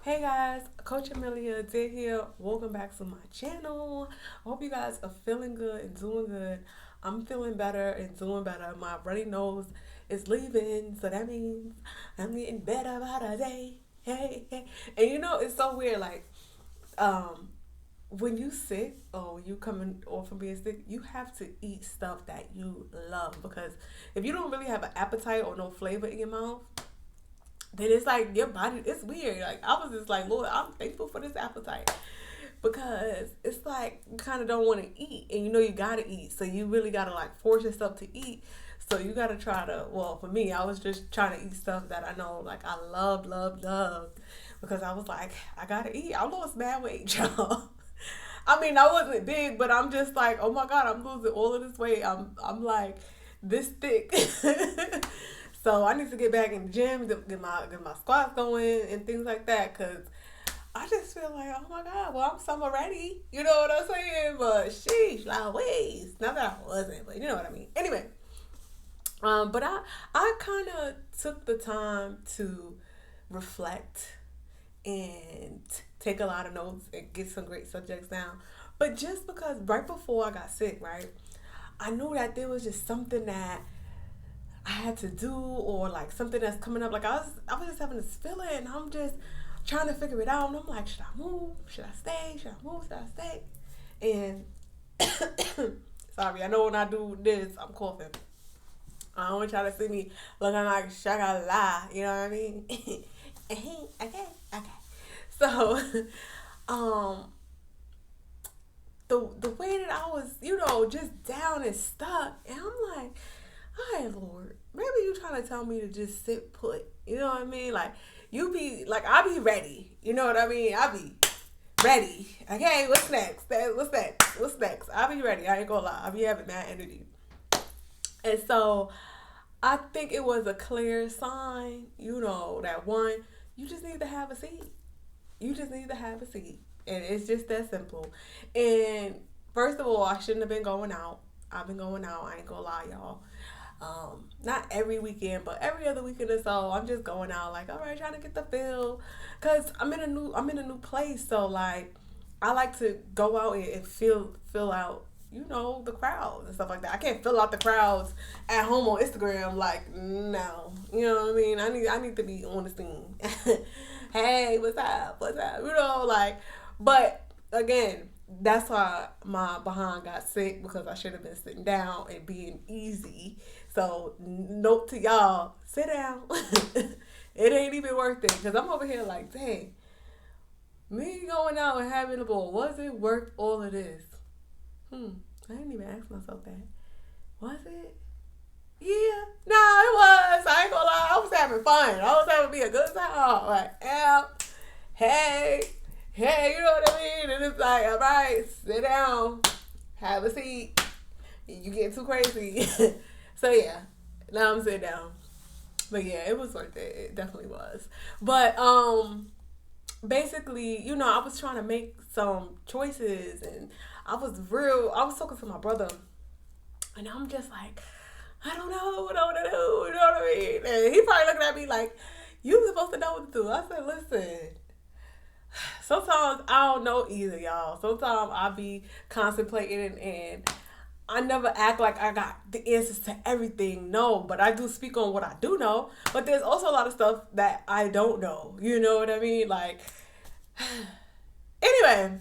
Hey guys, Coach Amelia Adair here. Welcome back to my channel. I hope you guys are feeling good and doing good. I'm feeling better and doing better. My runny nose is leaving, so that means I'm getting better by the day. Hey, hey. And it's so weird, um, when you sick or when you coming off from being sick, you have to eat stuff that you love because if you don't really have an appetite or no flavor in your mouth, then it's like your body, it's weird. Like I was just like, Lord, I'm thankful for this appetite because it's like you kind of don't want to eat and you gotta eat, so you really gotta like force yourself to eat. So you gotta try to, well, for me, I was just trying to eat stuff that I know like I love because I was like, I gotta eat. I lost mad weight, y'all. I mean, I wasn't big, but I'm just like, oh my god, I'm losing all of this weight. I'm like this thick. So I need to get back in the gym, get my squats going and things like that. Cause I just feel like, oh my god, well I'm summer ready. You know what I'm saying? But sheesh, like ways. Not that I wasn't, but you know what I mean. Anyway, but I kind of took the time to reflect and take a lot of notes and get some great subjects down. But just because right before I got sick, right, I knew that there was just something that I had to do or like something that's coming up. Like I was just having this feeling and I'm just trying to figure it out and I'm like, should I move? Should I stay? Should I move? Should I stay? And sorry, I know when I do this, I'm coughing. I don't want y'all to see me looking like shaka la, you know what I mean? Okay, okay. So, um, the way that I was, just down and stuck, and I'm like, all right, Lord, maybe you trying to tell me to just sit put. You know what I mean? Like you be like, I be ready. You know what I mean? I be ready. Okay, what's next? What's next? What's next? I be ready. I ain't gonna lie. I be having that energy. And so I think it was a clear sign, that one, you just need to have a seat. You just need to have a seat. And it's just that simple. And first of all, I shouldn't have been going out. I've been going out. I ain't gonna lie, y'all. Not every weekend, but every other weekend or so, I'm just going out like, all right, trying to get the feel. Cause I'm in a new place. So like, I like to go out and fill out, the crowds and stuff like that. I can't fill out the crowds at home on Instagram. Like, no, you know what I mean? I need to be on the scene. Hey, what's up? What's up? But again, that's why my behind got sick because I should have been sitting down and being easy. So note to y'all, sit down. It ain't even worth it because I'm over here like, dang, me going out and having a ball, was it worth all of this? I didn't even ask myself that. Was it? Yeah, no, it was. I ain't gonna lie. I was having fun. I was having a good time. Like, hey, you know what I mean? And it's like, all right, sit down, have a seat. You get too crazy. So yeah, now I'm sitting down. But yeah, it was worth it. It definitely was. But basically, I was trying to make some choices, and I was talking to my brother, and I'm just like, I don't know what I want to do. You know what I mean? And he probably looking at me like, you supposed to know what to do. I said, listen, sometimes I don't know either, y'all. Sometimes I be contemplating and I never act like I got the answers to everything. No, but I do speak on what I do know. But there's also a lot of stuff that I don't know. You know what I mean? Like, anyway.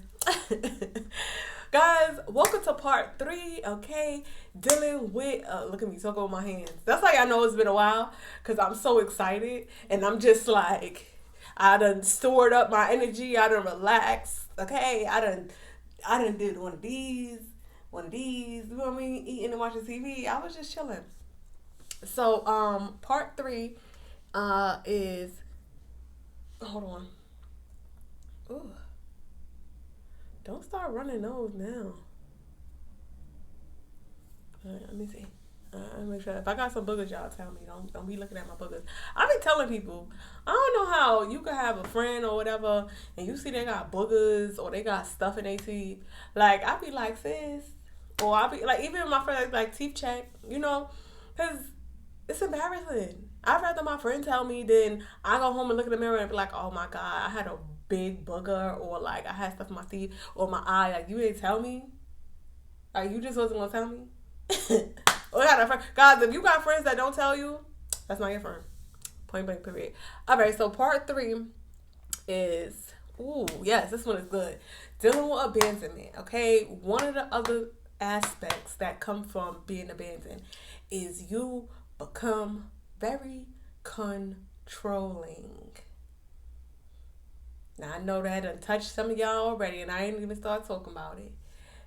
Guys, welcome to part 3, okay? Dealing with, look at me talking with my hands. That's how y'all know it's been a while, because I'm so excited, and I'm just like, I done stored up my energy, I done relaxed, okay? I done did one of these, you know what I mean? Eating and watching TV. I was just chilling. So, part 3, is, hold on. Ooh. Don't start running those now. Alright, let me see. Make sure if I got some boogers, y'all tell me. Don't be looking at my boogers. I be telling people, I don't know how you could have a friend or whatever, and you see they got boogers or they got stuff in their teeth. Like I be like, sis, or I be like, even my friend like teeth check, because it's embarrassing. I'd rather my friend tell me than I go home and look in the mirror and be like, oh my God, I had a big booger, or like I had stuff in my teeth or my eye. Like, you didn't tell me? Like, you just wasn't gonna tell me? Or I got a friend. Guys, if you got friends that don't tell you, that's not your friend. Point blank, period. All right, so part 3 is, ooh, yes, this one is good. Dealing with abandonment, okay? One of the other aspects that come from being abandoned is you become very controlling. Now, I know that done touched some of y'all already, and I ain't even start talking about it.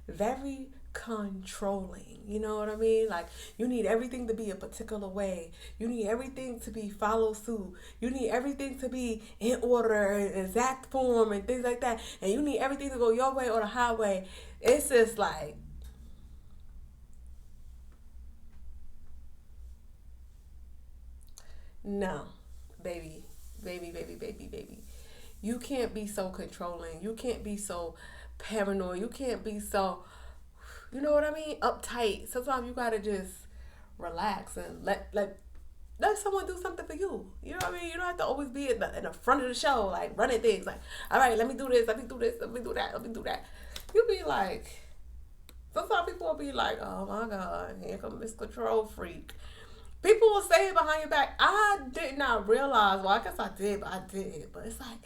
Very controlling. You know what I mean? Like, you need everything to be a particular way. You need everything to be follow suit. You need everything to be in order and exact form and things like that. And you need everything to go your way or the highway. It's just like, no, baby, baby, baby, baby, baby. You can't be so controlling. You can't be so paranoid. You can't be so, you know what I mean, uptight. Sometimes you gotta just relax and let someone do something for you. You know what I mean? You don't have to always be in the front of the show, like running things. Like, all right, let me do this, let me do this, let me do that, let me do that. You be like, sometimes people will be like, oh my God, here comes this control freak. People will say it behind your back. I did not realize, well, I guess I did, but I did. But it's like,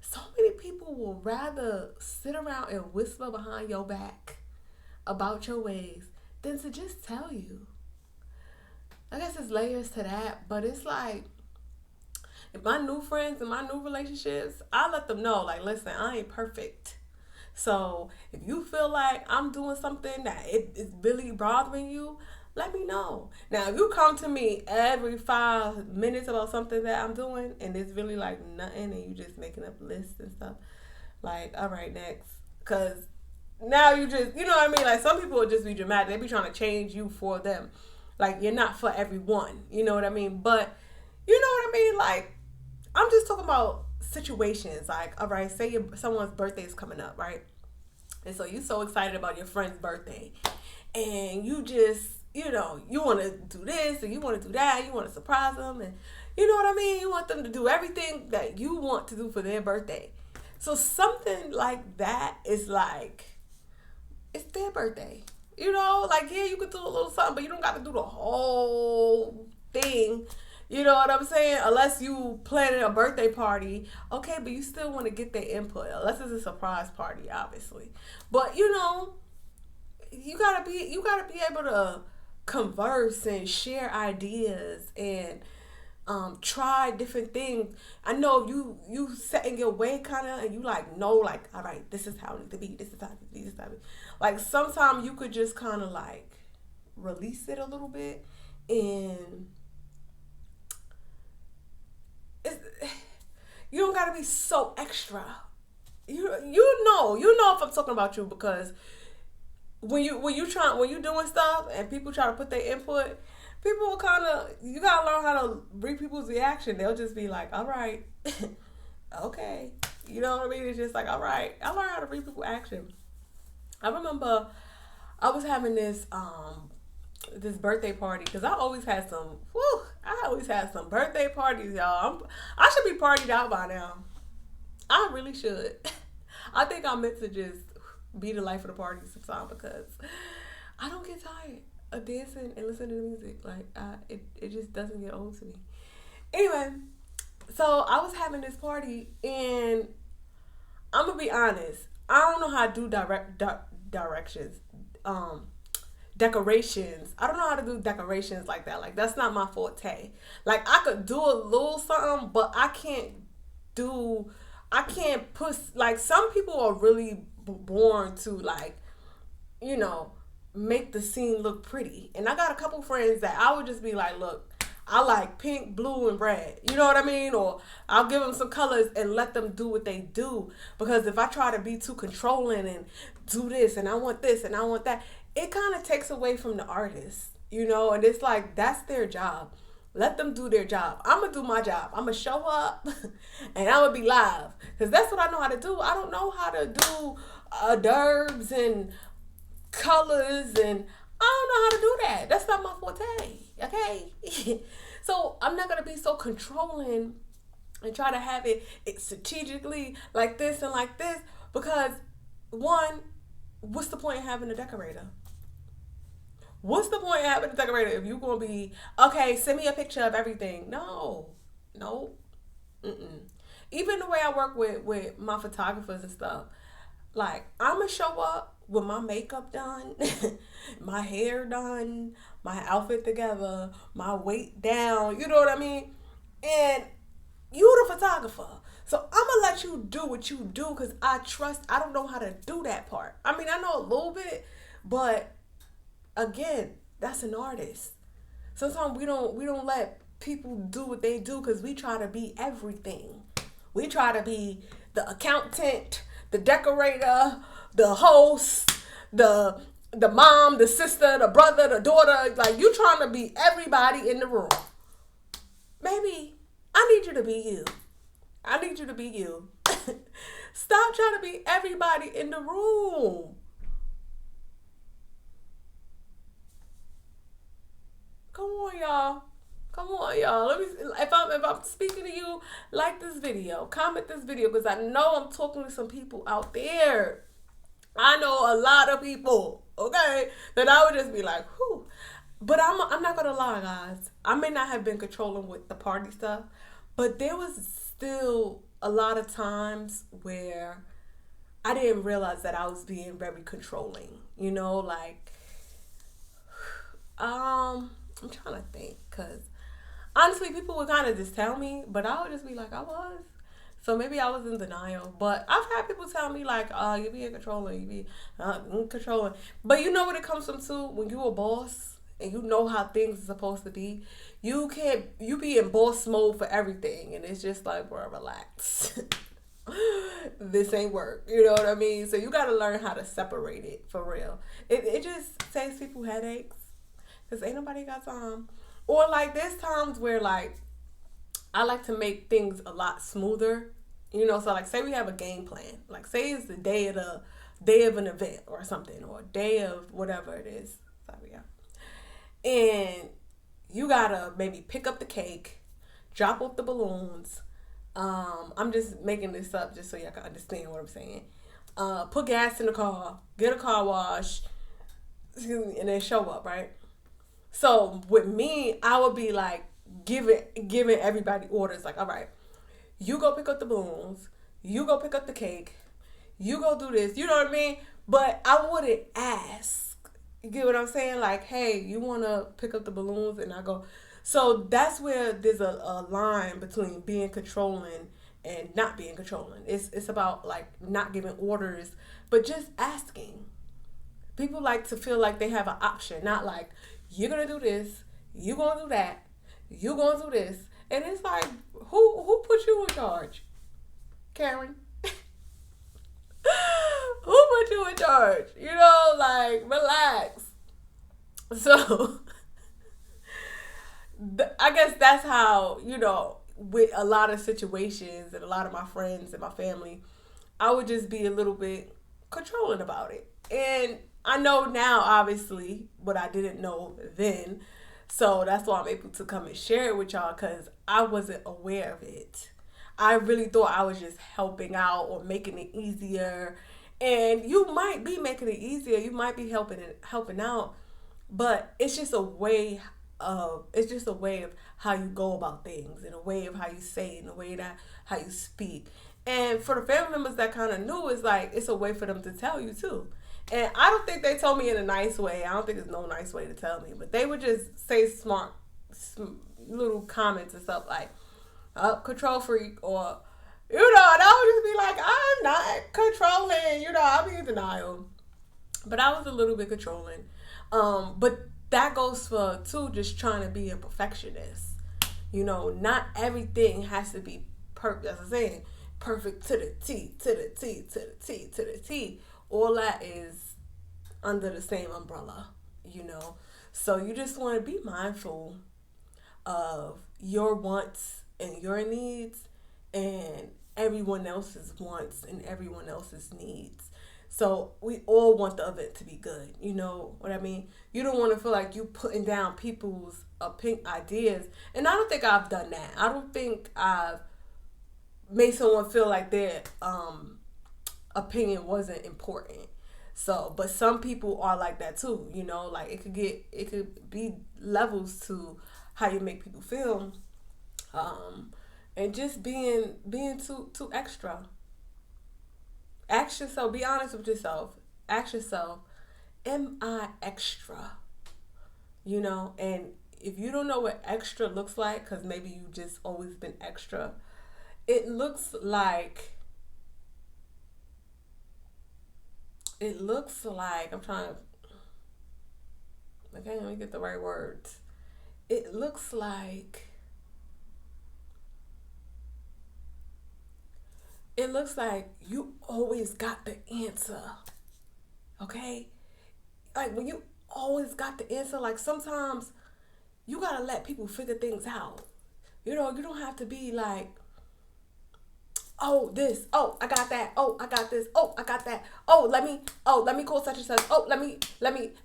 so many people will rather sit around and whisper behind your back about your ways than to just tell you. I guess there's layers to that, but it's like, if my new friends and my new relationships, I let them know, like, listen, I ain't perfect. So if you feel like I'm doing something that it is really bothering you, let me know. Now, if you come to me every 5 minutes about something that I'm doing and it's really like nothing and you just making up lists and stuff, like, all right, next. Because now you just, you know what I mean? Like, some people will just be dramatic. They be trying to change you for them. Like, you're not for everyone. You know what I mean? But, you know what I mean? Like, I'm just talking about situations. Like, all right, say someone's birthday is coming up, right? And so you're so excited about your friend's birthday. And you just, you know, you want to do this and you want to do that. You want to surprise them. And you know what I mean? You want them to do everything that you want to do for their birthday. So something like that is like, it's their birthday. You know, like, yeah, you could do a little something, but you don't got to do the whole thing. You know what I'm saying? Unless you planning a birthday party. Okay, but you still want to get their input. Unless it's a surprise party, obviously. But, you know, you gotta be able to converse and share ideas and try different things. I know you set in your way kind of, and you like know, like, all right, this is how it needs to be, this is how it needs to be, this is how it needs to be. Like, sometimes you could just kind of like release it a little bit, and you don't gotta be so extra. You know if I'm talking about you, because when you doing stuff and people try to put their input, people will kind of, you gotta learn how to read people's reaction. They'll just be like, all right, okay, you know what I mean? It's just like, all right. I learned how to read people's action. I remember I was having this birthday party, because I always had some birthday parties, y'all. I should be partied out by now. I really should. I think I'm meant to just be the life of the party sometime, because I don't get tired of dancing and listening to music. Like, it just doesn't get old to me. Anyway, so I was having this party, and I'm gonna be honest, I don't know how to do decorations. I don't know how to do decorations like that. Like, that's not my forte. Like, I could do a little something, but I can't put, like, some people are really born to, like, you know, make the scene look pretty. And I got a couple friends that I would just be like, look, I like pink, blue, and red. You know what I mean? Or I'll give them some colors and let them do what they do. Because if I try to be too controlling and do this and I want this and I want that, it kind of takes away from the artist, you know? And it's like, that's their job. Let them do their job. I'm going to do my job. I'm going to show up and I'm going to be live. Because that's what I know how to do. I don't know how to do d'oeuvres and colors, and I don't know how to do that. That's not my forte, okay? So I'm not gonna be so controlling and try to have it strategically like this and like this, because one, what's the point of having a decorator? What's the point of having a decorator if you're gonna be okay? Send me a picture of everything. No, no, mm-mm. Even the way I work with my photographers and stuff, like I'm gonna show up with my makeup done, my hair done, my outfit together, my weight down. You know what I mean? And you the photographer. So I'm gonna let you do what you do because I trust. I don't know how to do that part. I mean, I know a little bit, but again, that's an artist. Sometimes we don't let people do what they do because we try to be everything. We try to be the accountant, the decorator, the host, the mom, the sister, the brother, the daughter. Like you trying to be everybody in the room. Baby, I need you to be you. I need you to be you. Stop trying to be everybody in the room. Come on, y'all. Come on, y'all. Let me. If I'm speaking to you, like this video, comment this video, because I know I'm talking to some people out there. I know a lot of people. Okay, that I would just be like, whew. But I'm not gonna lie, guys. I may not have been controlling with the party stuff, but there was still a lot of times where I didn't realize that I was being very controlling. You know, like I'm trying to think, cause honestly, people would kind of just tell me, but I would just be like, I was. So maybe I was in denial. But I've had people tell me like, you be controlling, you be controlling. But you know what it comes from too? When you a boss and you know how things are supposed to be, you be in boss mode for everything. And it's just like, bro, relax. This ain't work. You know what I mean? So you got to learn how to separate it for real. It just saves people headaches. Because ain't nobody got time. Or like there's times where like I like to make things a lot smoother. You know, so like say we have a game plan. Like say it's the day of an event or something, or day of whatever it is. Sorry, yeah. And you gotta maybe pick up the cake, drop off the balloons. I'm just making this up just so y'all can understand what I'm saying. Put gas in the car, get a car wash, and then show up, right? So with me, I would be like giving everybody orders. Like, all right, you go pick up the balloons, you go pick up the cake, you go do this. You know what I mean? But I wouldn't ask. You get what I'm saying? Like, hey, you want to pick up the balloons? And I go. So that's where there's a line between being controlling and not being controlling. It's about like not giving orders, but just asking. People like to feel like they have an option, not like, you're going to do this, you're going to do that, you're going to do this. And it's like, who put you in charge? Karen? Who put you in charge? You know, like, relax. So, I guess that's how, you know, with a lot of situations and a lot of my friends and my family, I would just be a little bit controlling about it. And I know now, obviously, what I didn't know then. So that's why I'm able to come and share it with y'all, because I wasn't aware of it. I really thought I was just helping out or making it easier. And you might be making it easier. You might be helping out. But it's just a way of how you go about things, and a way of how you say it, and a way that how you speak. And for the family members that kind of knew, it's like it's a way for them to tell you too. And I don't think they told me in a nice way. I don't think there's no nice way to tell me. But they would just say smart little comments and stuff like, control freak, or, you know, and I would just be like, I'm not controlling. You know, I'll be in denial. But I was a little bit controlling. But that goes for, too, just trying to be a perfectionist. You know, not everything has to be perfect. As I'm saying, perfect to the T, to the T, to the T, to the T. All that is under the same umbrella, you know. So you just want to be mindful of your wants and your needs and everyone else's wants and everyone else's needs. So we all want the event to be good. You know what I mean? You don't want to feel like you putting down people's ideas. And I don't think I've done that. I don't think I've made someone feel like their opinion wasn't important. So, but some people are like that too. You know, like it could be levels to how you make people feel, um, and just being too extra. Ask yourself. Be honest with yourself. Ask yourself, am I extra? You know, and if you don't know what extra looks like, because maybe you just always been extra, it looks like I'm trying to, okay, let me get the right words. It looks like you always got the answer. Okay? Like when you always got the answer, like sometimes you gotta let people figure things out. You know, you don't have to be like, oh, this, oh, I got that, oh, I got this, oh, I got that, let me call such and such, oh, let me,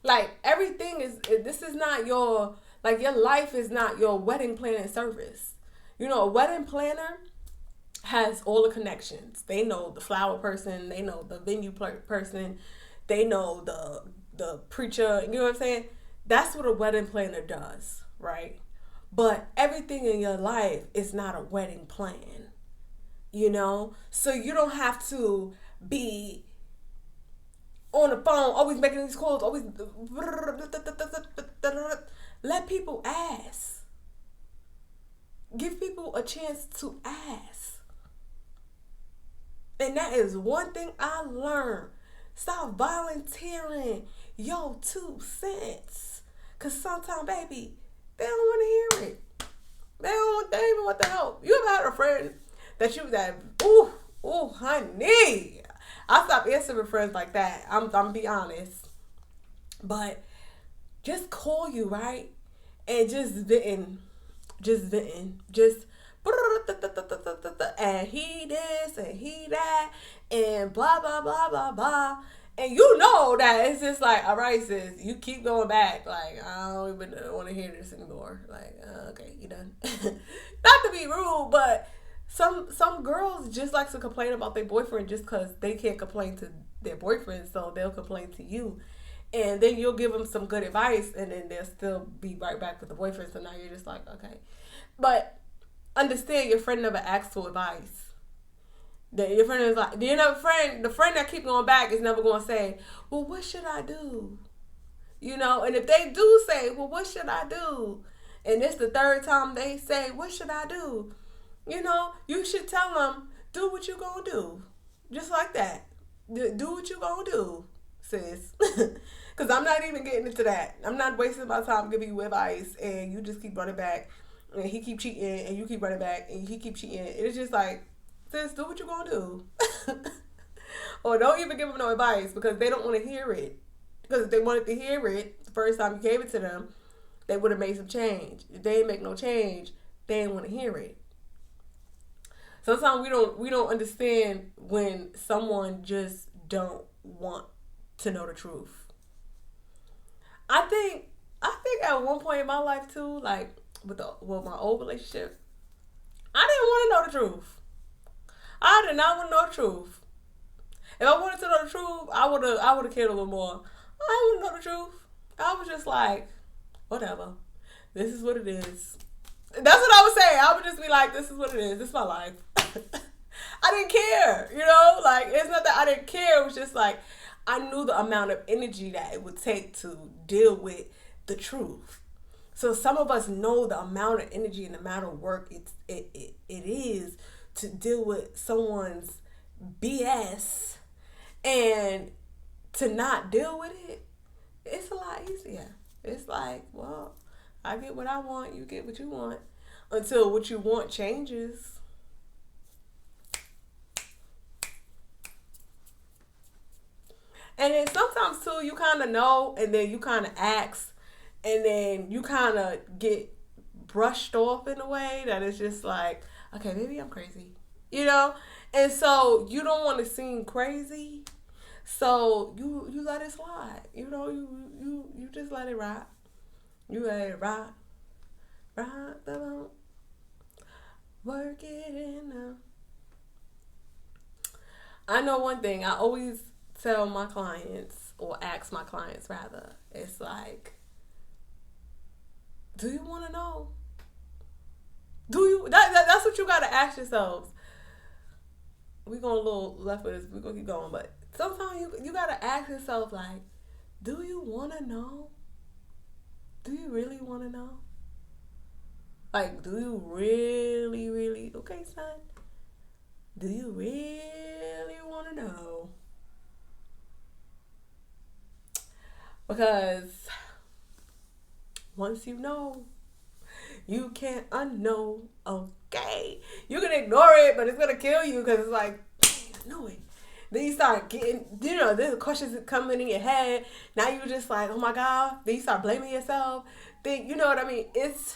like, everything is, this is not your, like, your life is not your wedding planning service. You know, a wedding planner has all the connections. They know the flower person, they know the venue person, they know the preacher, you know what I'm saying? That's what a wedding planner does, right? But everything in your life is not a wedding plan. You know, so you don't have to be on the phone, always making these calls, always let people ask. Give people a chance to ask. And that is one thing I learned. Stop volunteering your 2 cents. Cause sometimes, baby, they don't want to hear it. They even want the help. You ever had a friend honey, I stopped answering friends like that. I'm be honest, but just call you, right, and just venting, and he this and he that and blah blah blah blah blah. And you know that it's just like, all right, sis, you keep going back. Like, I don't even want to hear this anymore. Like, okay, you done. Not to be rude, but some girls just like to complain about their boyfriend just because they can't complain to their boyfriend, so they'll complain to you. And then you'll give them some good advice, and then they'll still be right back with the boyfriend. So now you're just like, okay. But understand, your friend never asked for advice. Your friend is like, the friend that keep going back is never going to say, well, what should I do? You know, and if they do say, well, what should I do? And it's the third time they say, what should I do? You know, you should tell them, do what you going to do. Just like that. Do what you going to do, sis. Because I'm not even getting into that. I'm not wasting my time giving you advice and you just keep running back and he keep cheating and you keep running back and he keep cheating. It's just like, sis, do what you going to do. Or don't even give them no advice because they don't want to hear it. Because if they wanted to hear it the first time you gave it to them, they would have made some change. If they didn't make no change, they didn't want to hear it. Sometimes we don't understand when someone just don't want to know the truth. I think at one point in my life too, like with my old relationship, I didn't want to know the truth. I did not want to know the truth. If I wanted to know the truth, I would have cared a little more. I didn't want to know the truth. I was just like, whatever. This is what it is. That's what I would say. I would just be like, this is what it is. This is my life. I didn't care, you know? Like, it's not that I didn't care. It was just like, I knew the amount of energy that it would take to deal with the truth. So some of us know the amount of energy and the amount of work it is to deal with someone's BS and to not deal with it. It's a lot easier. It's like, well, I get what I want, you get what you want, until what you want changes. And then sometimes too, you kind of know, and then you kind of ask, and then you kind of get brushed off in a way that it's just like, okay, maybe I'm crazy, you know? And so you don't want to seem crazy. So you let it slide. You just let it ride. You let it ride. Ride the boat. Work it in now. I know one thing. I always tell my clients, or ask my clients rather, it's like, do you want to know? Do you? That's what you got to ask yourselves. We going a little left with this. We're going to keep going. But sometimes you got to ask yourself, like, do you want to know? Do you really want to know? Like, do you really, really, okay, son? Do you really want to know? Because once you know, you can't unknow. Okay. You can ignore it, but it's going to kill you because it's like, I know it. Then you start getting, there's questions coming in your head. Now you just like, oh my God. Then you start blaming yourself. Then, you know what I mean? It's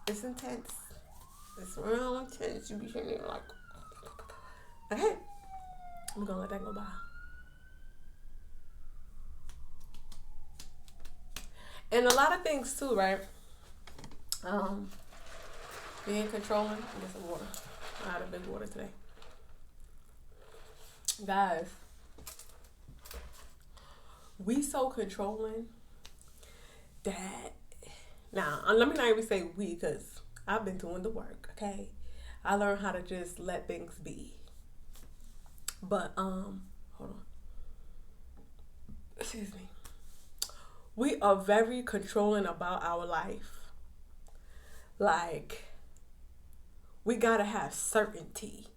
intense. It's real intense. You be sitting there like, okay, I'm going to let that go by. And a lot of things too, right? Being controlling. I get some water. I had a big water today. Guys, we so controlling that, now, let me not even say we, because I've been doing the work, okay? I learned how to just let things be. But, hold on. Excuse me. We are very controlling about our life. Like, we gotta have certainty.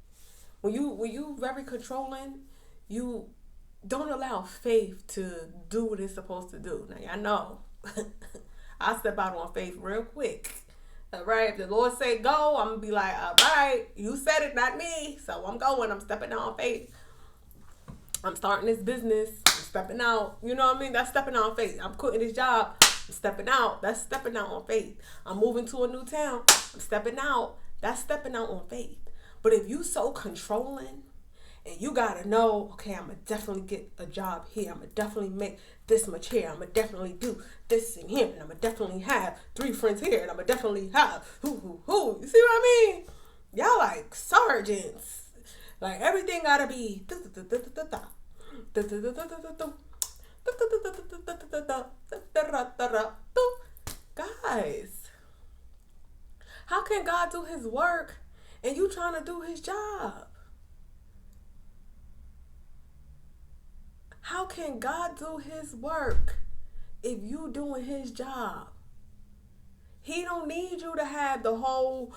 When you very controlling, you don't allow faith to do what it's supposed to do. Now, y'all know, I step out on faith real quick. All right, if the Lord say go, I'm gonna be like, all right, you said it, not me. So I'm going. I'm stepping out on faith. I'm starting this business. I'm stepping out. You know what I mean? That's stepping out on faith. I'm quitting this job. I'm stepping out. That's stepping out on faith. I'm moving to a new town. I'm stepping out. That's stepping out on faith. But if you so controlling and you gotta know, okay, I'm gonna definitely get a job here. I'm gonna definitely make this much here. I'm gonna definitely do this in here. And I'm gonna definitely have 3 friends here. And I'm gonna definitely have who. You see what I mean? Y'all like sergeants. Like everything gotta be guys. How can God do his work and you trying to do his job? How can God do his work if you doing his job? He don't need you to have the whole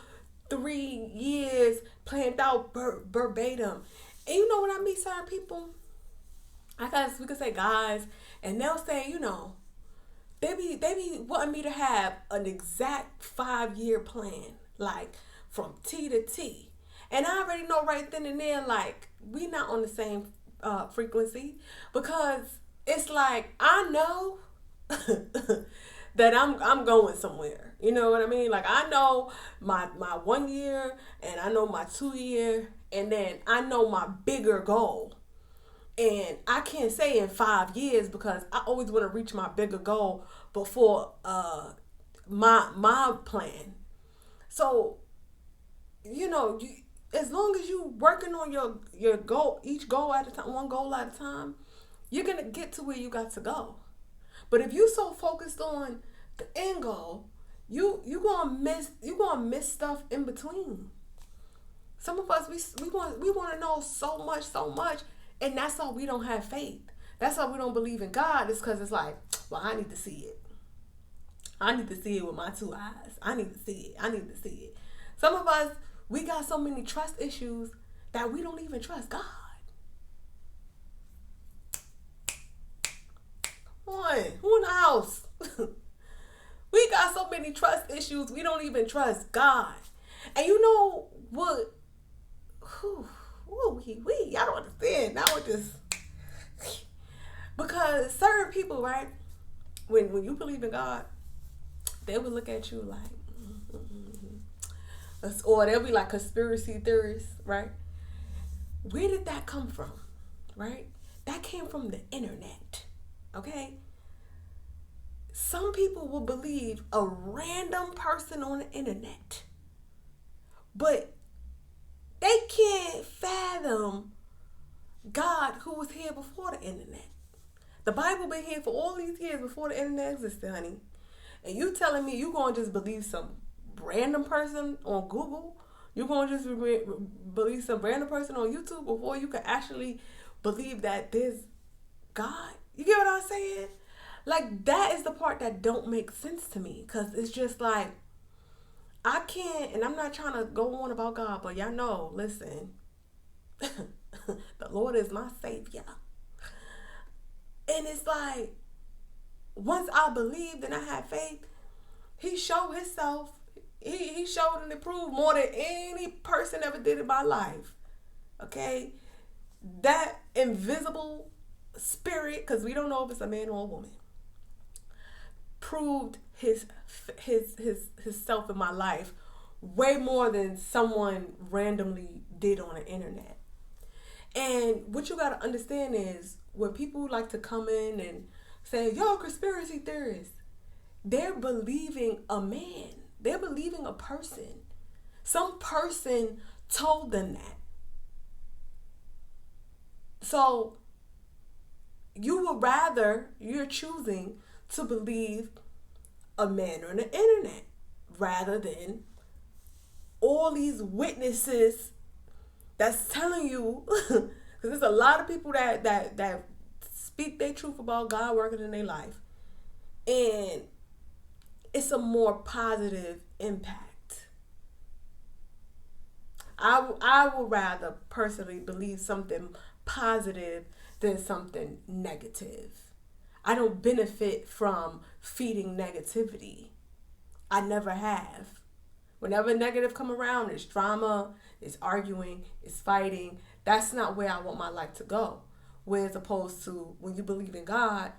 3 years planned out verbatim. And you know what I mean, certain people, I guess we could say guys, and they'll say, they be wanting me to have an exact 5-year plan, like from T to T. And I already know right then and there, like, we not on the same frequency, because it's like, I know that I'm going somewhere. You know what I mean? Like, I know my 1 year, and I know my 2 year, and then I know my bigger goal. And I can't say in 5 years, because I always want to reach my bigger goal before my plan. So, as long as you working on your goal, each goal at a time, one goal at a time, you're gonna get to where you got to go. But if you so focused on the end goal, you gonna miss stuff in between. Some of us we want to know so much, and that's why we don't have faith. That's why we don't believe in God. It's because it's like, well, I need to see it. I need to see it with my 2 eyes. I need to see it. Some of us, we got so many trust issues that we don't even trust God. Come on, who in the house? We got so many trust issues, we don't even trust God. And you know what? Y'all don't understand. Now with this, because certain people, right? When you believe in God, they will look at you like, or they'll be like conspiracy theorists, right? Where did that come from, right? That came from the internet. Okay? Some people will believe a random person on the internet, but they can't fathom God who was here before the internet. The Bible been here for all these years before the internet existed, honey. And you telling me you gonna just believe some random person on Google? You gonna just believe some random person on YouTube before you can actually believe that there's God? You get what I'm saying? Like, that is the part that don't make sense to me. Because it's just like, I can't, and I'm not trying to go on about God, but y'all know, listen, the Lord is my Savior. And it's like, once I believed and I had faith, He showed Himself. He showed and proved more than any person ever did in my life. Okay? That invisible spirit, because we don't know if it's a man or a woman, proved his self in my life way more than someone randomly did on the internet. And what you got to understand is, when people like to come in and say, yo, conspiracy theorists, they're believing a man. They're believing a person. Some person told them that. So you're choosing to believe a man on the internet rather than all these witnesses that's telling you, because there's a lot of people that speak their truth about God working in their life, and it's a more positive impact. I would rather personally believe something positive than something negative. I don't benefit from feeding negativity. I never have. Whenever negative come around, it's drama, it's arguing, it's fighting. That's not where I want my life to go. Whereas opposed to when you believe in God,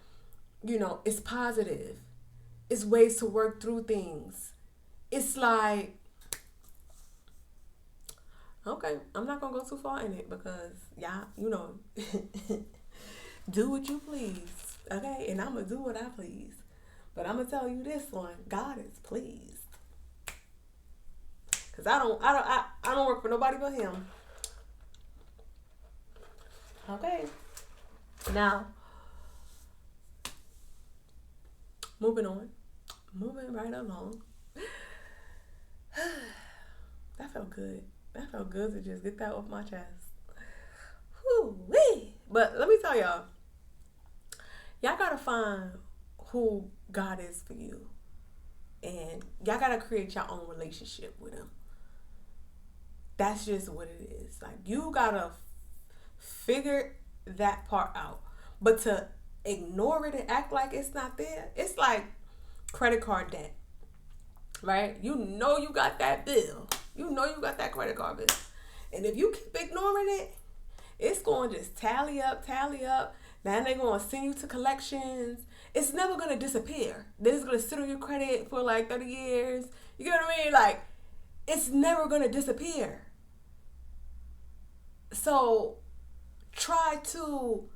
it's positive. It's ways to work through things. It's like, okay, I'm not going to go too far in it because y'all, do what you please. Okay, and I'm gonna do what I please, but I'm gonna tell you this one: God is pleased, cause I don't work for nobody but Him. Okay, now moving right along. That felt good. That felt good to just get that off my chest. Whoo-wee. But let me tell y'all. Y'all gotta find who God is for you. And y'all gotta create your own relationship with Him. That's just what it is. Like, you gotta figure that part out. But to ignore it and act like it's not there, it's like credit card debt. Right? You know you got that bill. You know you got that credit card bill. And if you keep ignoring it, it's going to just tally up. Now they're going to send you to collections. It's never going to disappear. Then it's going to sit on your credit for like 30 years. You get what I mean? Like, it's never going to disappear. So try to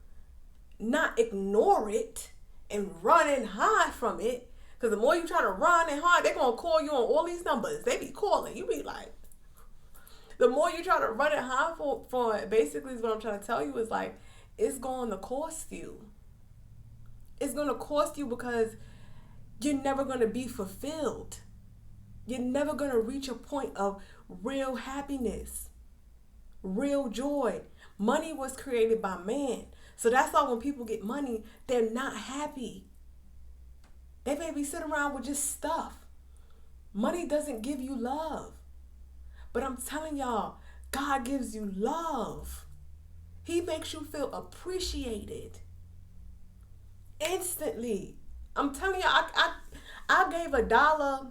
not ignore it and run and hide from it. Because the more you try to run and hide, they're going to call you on all these numbers. They be calling. You be like, the more you try to run and hide for it, basically is what I'm trying to tell you is like, it's going to cost you. It's going to cost you because you're never going to be fulfilled. You're never going to reach a point of real happiness, real joy. Money was created by man. So that's why when people get money, they're not happy. They maybe sit around with just stuff. Money doesn't give you love. But I'm telling y'all, God gives you love. He makes you feel appreciated instantly. I'm telling you, I gave $1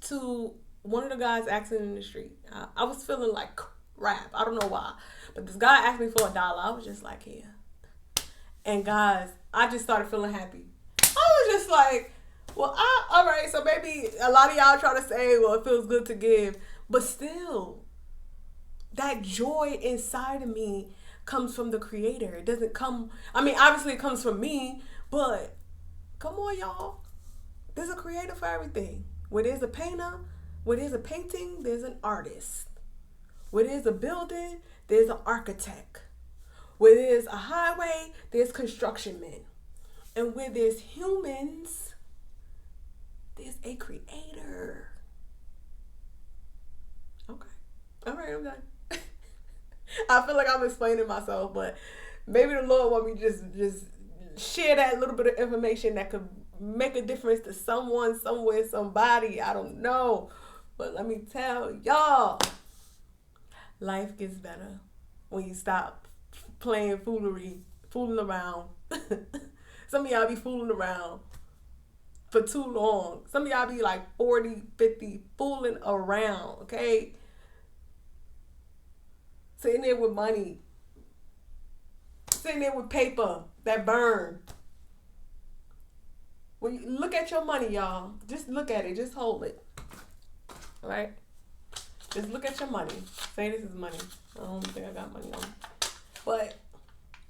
to one of the guys asking in the street. I was feeling like crap. I don't know why. But this guy asked me for $1. I was just like, yeah. And guys, I just started feeling happy. I was just like, well, all right. So maybe a lot of y'all try to say, well, it feels good to give. But still, that joy inside of me comes from the creator. It doesn't come, I mean, obviously it comes from me, but come on, y'all. There's a creator for everything. Where there's a painter, where there's a painting, there's an artist. Where there's a building, there's an architect. Where there's a highway, there's construction men. And where there's humans, there's a creator. Okay. All right, I'm done. I feel like I'm explaining myself, but maybe the Lord want me to just share that little bit of information that could make a difference to someone, somewhere, somebody. I don't know. But let me tell y'all, life gets better when you stop playing fooling around. Some of y'all be fooling around for too long. Some of y'all be like 40, 50, fooling around, okay? Sitting there with money. Sitting there with paper that burn. When you look at your money, y'all, just look at it. Just hold it. All right? Just look at your money. Say this is money. I don't think I got money on me. But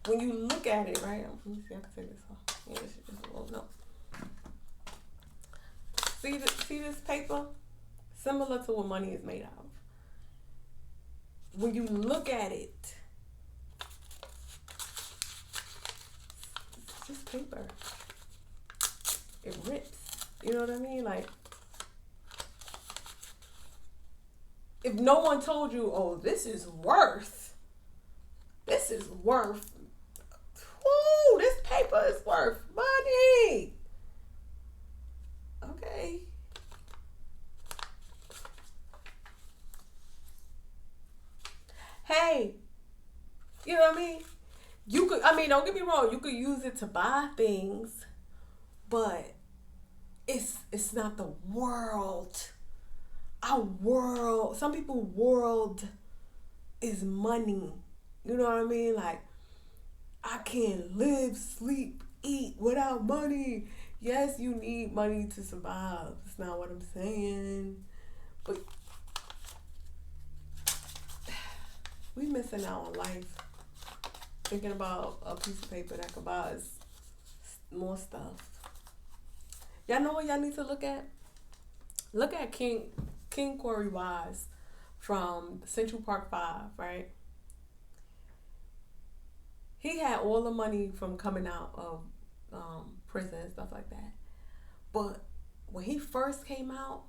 when you look at it, right? Let me see. I can take this off. Yeah, this is just a little note. See this paper? Similar to what money is made out of. When you look at it, it's just paper. It rips. You know what I mean? Like, if no one told you, oh, this is worth, woo, this paper is worth money. Okay. Hey, you know what I mean? You could, I mean, don't get me wrong, you could use it to buy things, but it's not the world. Our world, some people's world is money. You know what I mean? Like, I can't live, sleep, eat without money. Yes, you need money to survive. That's not what I'm saying. But we missing out on life. Thinking about a piece of paper that could buy us more stuff. Y'all know what y'all need to look at? Look at King Corey Wise from Central Park 5, right? He had all the money from coming out of prison and stuff like that. But when he first came out,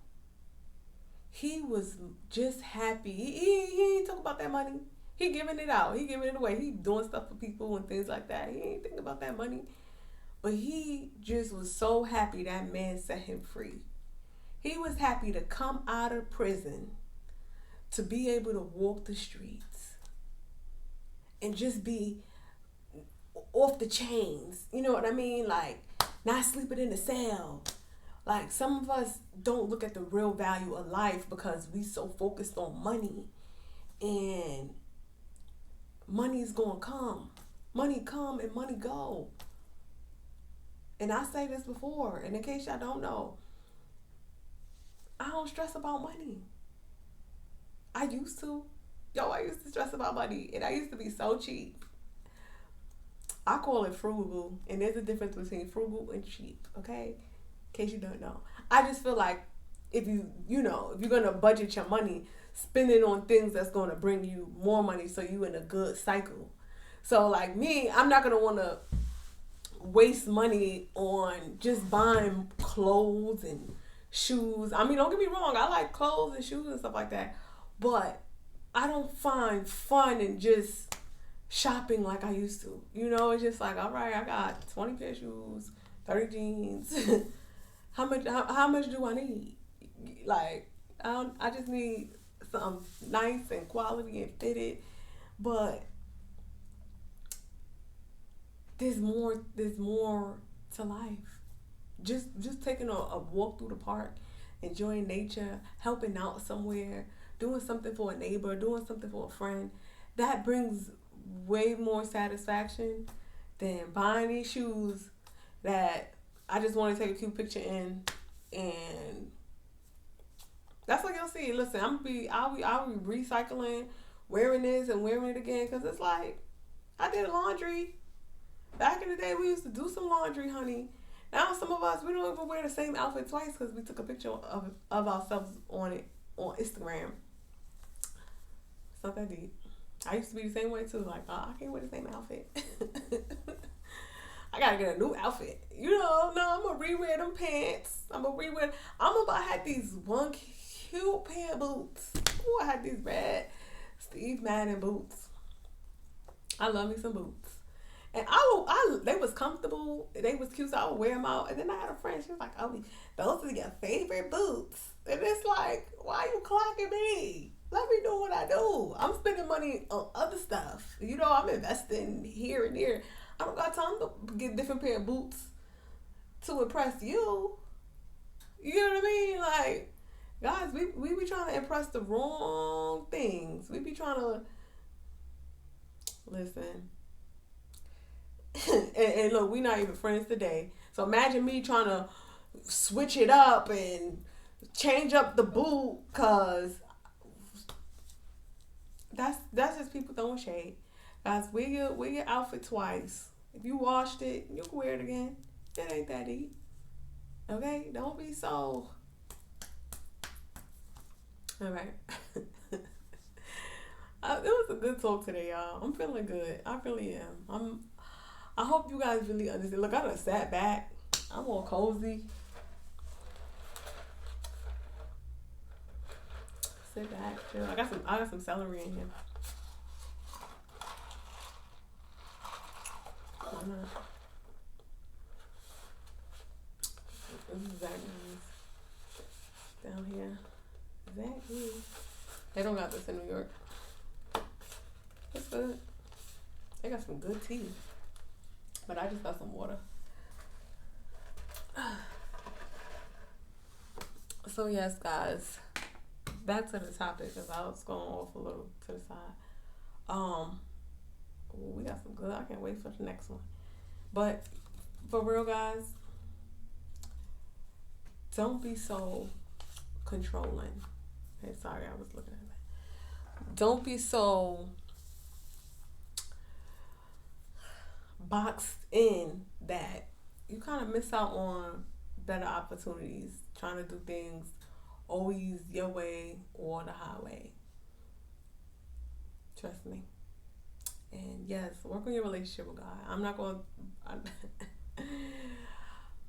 he was just happy. He ain't talk about that money. He giving it out. He giving it away. He doing stuff for people and things like that. He ain't thinking about that money. But he just was so happy that man set him free. He was happy to come out of prison, to be able to walk the streets and just be off the chains. You know what I mean? Like, not sleeping in a cell. Like, some of us don't look at the real value of life because we so focused on money. And money's gonna come. Money come and money go. And I say this before, and in case y'all don't know, I don't stress about money. I used to. I used to stress about money, and I used to be so cheap. I call it frugal, and there's a difference between frugal and cheap, okay? In case you don't know. I just feel like if you're gonna budget your money, spend it on things that's gonna bring you more money so you in a good cycle. So like me, I'm not gonna wanna waste money on just buying clothes and shoes. I mean, don't get me wrong, I like clothes and shoes and stuff like that, but I don't find fun in just shopping like I used to. You know, it's just like, all right, I got 20 pair of shoes, 30 jeans. How much do I need? Like, I just need something nice and quality and fitted, but there's more to life. Just taking a walk through the park, enjoying nature, helping out somewhere, doing something for a neighbor, doing something for a friend, that brings way more satisfaction than buying these shoes that I just want to take a cute picture in, and that's what you'll see. Listen, I'll be recycling, wearing this and wearing it again, because it's like, I did laundry. Back in the day, we used to do some laundry, honey. Now some of us, we don't even wear the same outfit twice because we took a picture of ourselves on it on Instagram. It's not that deep. I used to be the same way too. Like, oh, I can't wear the same outfit. I gotta get a new outfit. No, I'm gonna rewear them pants. I'm about to have these one cute pair of boots. Ooh, I had these red Steve Madden boots. I love me some boots. And they was comfortable. They was cute, so I would wear them out. And then I had a friend. She was like, "Oh, those are your favorite boots." And it's like, why you clocking me? Let me do what I do. I'm spending money on other stuff. I'm investing here and there. I don't got time to get a different pair of boots to impress you. You know what I mean? Like, guys, we be trying to impress the wrong things. We be trying to listen. and look, we not even friends today. So imagine me trying to switch it up and change up the boot, cause that's just people throwing shade. Guys, wear your outfit twice. If you washed it, you can wear it again. It ain't that deep. Okay? Don't be so. All right. It was a good talk today, y'all. I'm feeling good. I really am. I hope you guys really understand. Look, I done sat back. I'm all cozy. Sit back, chill. I got some celery in here. Why not? This is Zach's down here. Zach's. They don't got this in New York. It's good. They got some good tea. But I just got some water. So yes, guys. Back to the topic because I was going off a little to the side. We got some good. I can't wait for the next one. But for real, guys, don't be so controlling. Hey, sorry, I was looking at that. Don't be so boxed in that you kind of miss out on better opportunities trying to do things always your way or the highway. Trust me. And yes, work on your relationship with God. I'm not going to...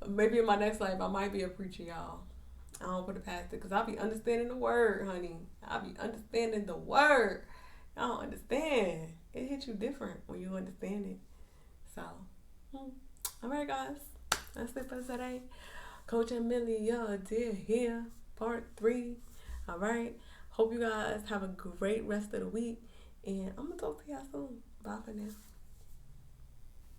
Maybe in my next life, I might be a preacher, y'all. I don't put it past it because I'll be understanding the word, honey. I'll be understanding the word. I don't understand. It hits you different when you understand it. So, all right, guys. That's it for today. Coach Amelia Adair here, part 3. All right. Hope you guys have a great rest of the week. And I'm going to talk to y'all soon. Bye for now.